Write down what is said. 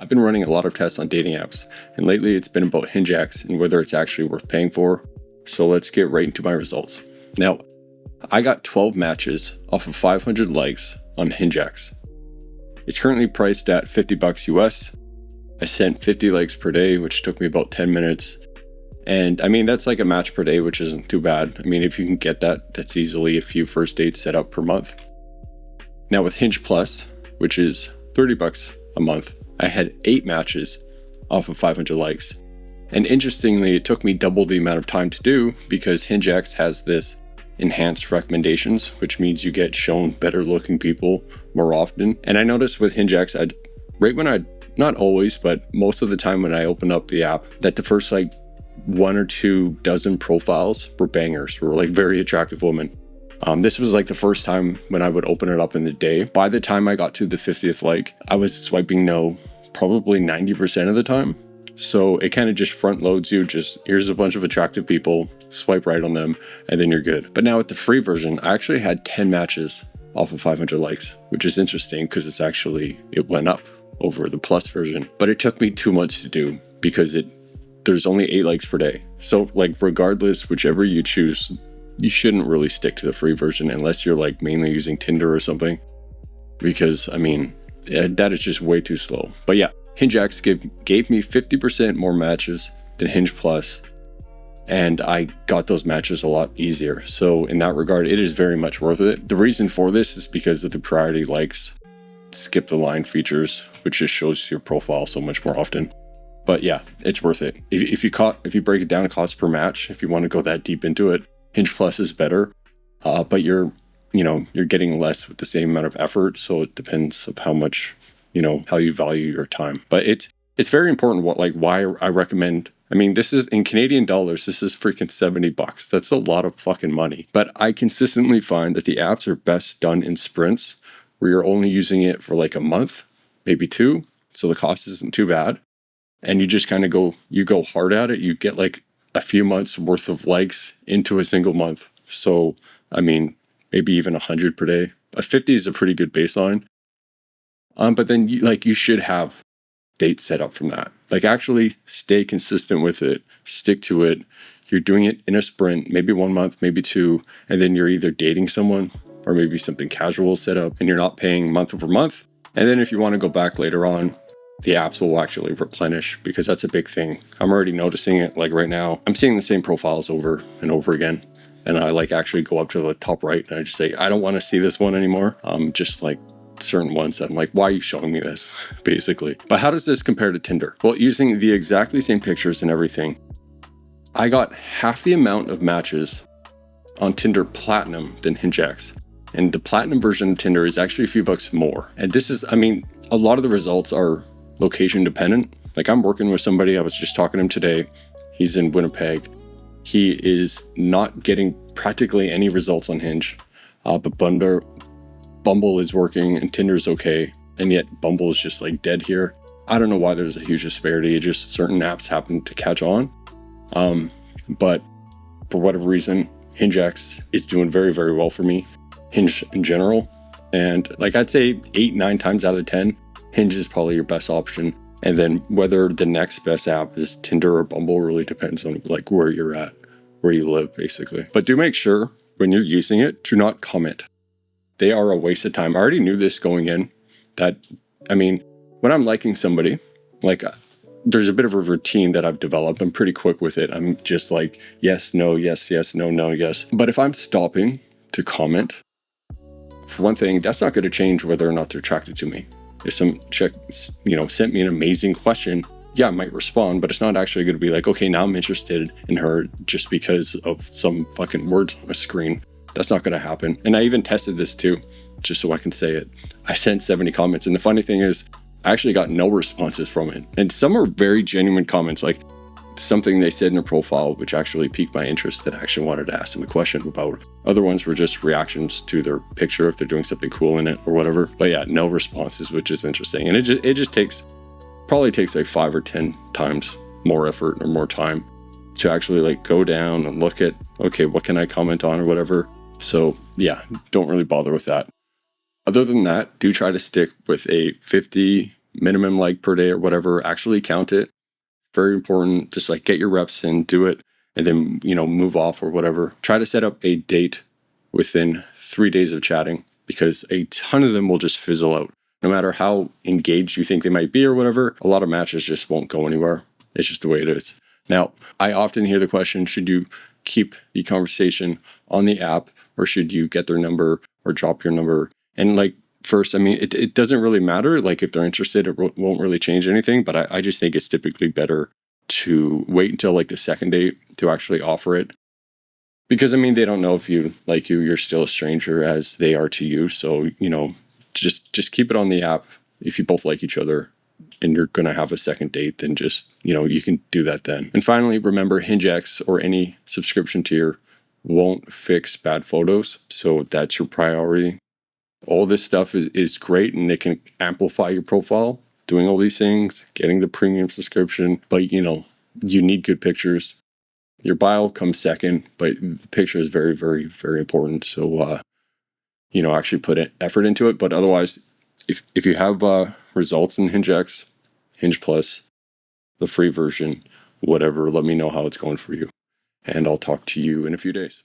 I've been running a lot of tests on dating apps, and lately it's been about Hinge X and whether it's actually worth paying for. So let's get right into my results. Now, I got 12 matches off of 500 likes on Hinge X. It's currently priced at $50 US. I sent 50 likes per day, which took me about 10 minutes. And I mean, that's like a match per day, which isn't too bad. I mean, if you can get that, that's easily a few first dates set up per month. Now with Hinge Plus, which is $30 a month, I had 8 matches off of 500 likes. And interestingly, it took me double the amount of time to do because Hinge X has this enhanced recommendations, which means you get shown better looking people more often. And I noticed with Hinge X, not always, but most of the time when I open up the app, that the first like 1 or 2 dozen profiles were bangers, were like very attractive women. This was like the first time when I would open it up in the day. By the time I got to the 50th like, I was swiping no probably 90% of the time. So it kind of just front loads you, just here's a bunch of attractive people, swipe right on them, and then you're good. But now with the free version, I actually had 10 matches off of 500 likes, which is interesting because it went up over the plus version. But it took me 2 months to do because there's only 8 likes per day. So like regardless, whichever you choose, you shouldn't really stick to the free version unless you're like mainly using Tinder or something. Because I mean, that is just way too slow. But yeah, Hinge X gave me 50% more matches than Hinge Plus, and I got those matches a lot easier. So in that regard, it is very much worth it. The reason for this is because of the priority likes, skip the line features, which just shows your profile so much more often. But yeah, it's worth it. If you break it down cost per match, if you want to go that deep into it, Hinge Plus is better, but you're getting less with the same amount of effort. So it depends of how much, how you value your time. But it's very important why I recommend. I mean, this is in Canadian dollars, this is freaking $70. That's a lot of fucking money. But I consistently find that the apps are best done in sprints where you're only using it for like a month, maybe 2. So the cost isn't too bad. And you just kind of go hard at it. You get like a few months worth of likes into a single month. So, I mean, maybe even 100 per day. A 50 is a pretty good baseline. But then you should have dates set up from that. Like actually stay consistent with it, stick to it. You're doing it in a sprint, maybe 1 month, maybe 2, and then you're either dating someone or maybe something casual set up and you're not paying month over month. And then if you want to go back later on, the apps will actually replenish because that's a big thing. I'm already noticing it like right now. I'm seeing the same profiles over and over again. And I actually go up to the top right and I just say, I don't want to see this one anymore. Just like certain ones that I'm like, why are you showing me this? Basically. But how does this compare to Tinder? Well, using the exactly same pictures and everything, I got half the amount of matches on Tinder Platinum than Hinge X. And the Platinum version of Tinder is actually a few bucks more. And this is, a lot of the results are location dependent. Like I'm working with somebody, I was just talking to him today. He's in Winnipeg. He is not getting practically any results on Hinge, but Bumble is working and Tinder's okay. And yet Bumble is just like dead here. I don't know why there's a huge disparity. It just certain apps happen to catch on. But for whatever reason, Hinge X is doing very, very well for me. Hinge in general. And like I'd say 8-9 times out of 10, Hinge is probably your best option. And then whether the next best app is Tinder or Bumble really depends on like where you're at, where you live basically. But do make sure when you're using it to not comment. They are a waste of time. I already knew this going in when I'm liking somebody, there's a bit of a routine that I've developed. I'm pretty quick with it. I'm just like, yes, no, yes, yes, no, no, yes. But if I'm stopping to comment, for one thing, that's not going to change whether or not they're attracted to me. If some chick, sent me an amazing question, yeah, I might respond, but it's not actually going to be like, okay, now I'm interested in her just because of some fucking words on a screen. That's not going to happen. And I even tested this too, just so I can say it. I sent 70 comments. And the funny thing is, I actually got no responses from it. And some are very genuine comments, like something they said in their profile, which actually piqued my interest that I actually wanted to ask them a question about. Other ones were just reactions to their picture if they're doing something cool in it or whatever. But yeah, no responses, which is interesting. And it just probably takes like 5 or 10 times more effort or more time to actually like go down and look at, okay, what can I comment on or whatever. So yeah, don't really bother with that. Other than that, do try to stick with a 50 minimum like per day or whatever. Actually count it. Very important. Just like get your reps in, do it, and then, move off or whatever. Try to set up a date within 3 days of chatting, because a ton of them will just fizzle out. No matter how engaged you think they might be or whatever, a lot of matches just won't go anywhere. It's just the way it is. Now, I often hear the question, should you keep the conversation on the app, or should you get their number or drop your number? And first, it doesn't really matter. Like, if they're interested, it won't really change anything. But I just think it's typically better to wait until the second date to actually offer it. Because, they don't know if you like you're still a stranger as they are to you. So, just keep it on the app. If you both like each other and you're going to have a second date, then just, you can do that then. And finally, remember, Hinge X or any subscription tier won't fix bad photos. So that's your priority. All this stuff is great, and it can amplify your profile, doing all these things, getting the premium subscription. But, you need good pictures. Your bio comes second, but the picture is very, very, very important. So, actually put effort into it. But otherwise, if you have results in Hinge X, Hinge Plus, the free version, whatever, let me know how it's going for you. And I'll talk to you in a few days.